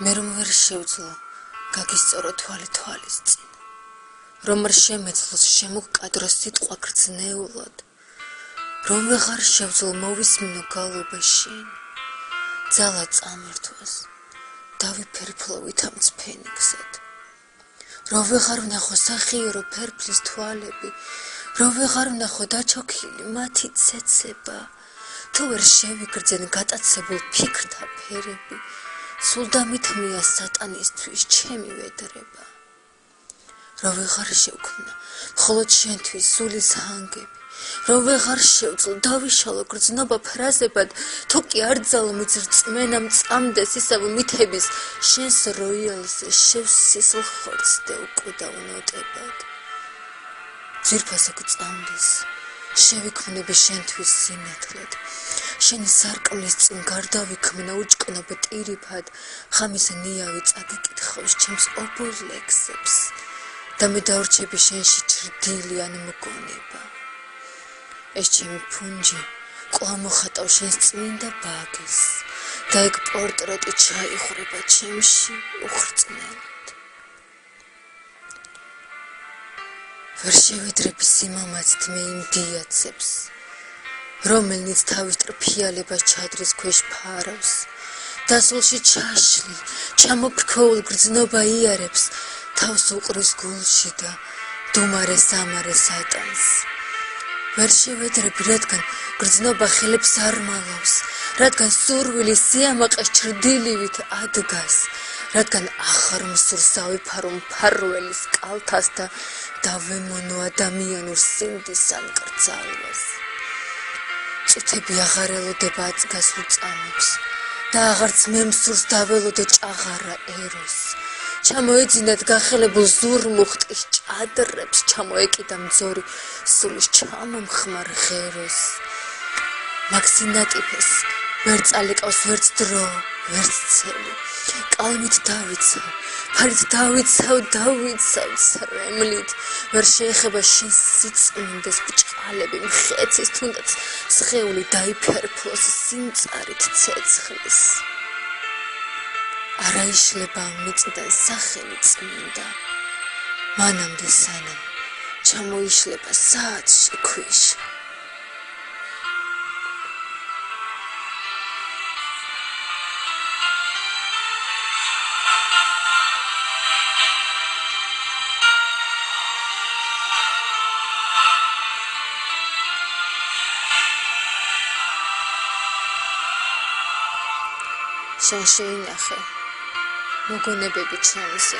მე რომ ვერ შევძლო გაგისწორო თვალის წინ რომ არ შემეძლოს შემოგკადრო სიტყვა გრძნეულად რომ ვეღარ შევძლო მოვისმინო გალობა შენ ძალა წამართვას დავიფერფლოვით ამ წფენიგზად რომ ვეღარ ვნახო სახიერო ფერფლის თვალები რომ ვეღარ ვნახო დაჩოქილი მათი ცეცება თუ ვერ შევიგრძენ გატაცებულ ფიქრთა ფერები სულ დამითმია სატანისთვის ჩემი ვედრება რომ ვეღარ შევქმნა მხოლოდ შენთვის სულის ჰანგები რომ ვეღარ შევძლო დავიშალო გრძნობა ფრაზებად თუ კი არ ძალმიძრწმენამ წამდეს ისევ მითების შენს როიალზე შევსისლ ხორცდე უკვდავ ნოტებად ძვირფასო გწამდეს შევიქმნები შენთვის სინათლად შენი სარკმლის წინ გარდავიქმნა უჭკნობ ტირიფად ხამის ნიავი წაგიკითხავს ჩემს ობოლ ლექსებს და მე დავრჩები შენში ჩრდილი ან მგონება ეს ჩემი ფუნჯი კვლავ მოხატავ შენს წმინდა ბაგეს და ეგ პორტრეტი ჩაიხრება ჩემში უხრწნელად ვერ შევედრები სიმამაცით მე იმ დიაცებს რომელნიც თავის ტრფიალებას ჩადრის ქვეშ ფარავს დასულში ჩაშლილ ჩამოფრქოულ გრძნობა იარებს თავს უყრის გულში და დუმარე სამარე სატანს ვერ შევედრები რადგან გრძნობა ხელებს არ მალავს რადგან სურვილი სიამაყეს ჩრდილივით ადგას რადგან ახარ მსურს ავიფარო მფარველის კალთას და დავემონო ადამიანურ სინდის ან კრძალვას წუთები აღარ ელოდება აწგასვლ წამებს და აღარც მე მსურს დაველოდო ჭაღარა ეროს ჩამოეძინათ გახელებულ ზურმუხტის ჭადრებს ჩამოეკიდა მძორი სულის ჩამომხმარ ღეროს მაქსინატიფეს ვერ წალეკავს ვერც დრო ვერც ცელი კალმით დავიცავ ფარით დავიცავ ცრემლით ვერ შეეხება შენ სიწმინდეს ბჭყალები მხეცის თუნდაც სხეული დაიფერფლოს სიმწარით ცეცხლის არაიშლება მიწიდან სახელი წმინდა მანამდე სანამ ჩამოიშლება საათში ქვიშა შენ შეინახე მოგონებები ჩემზე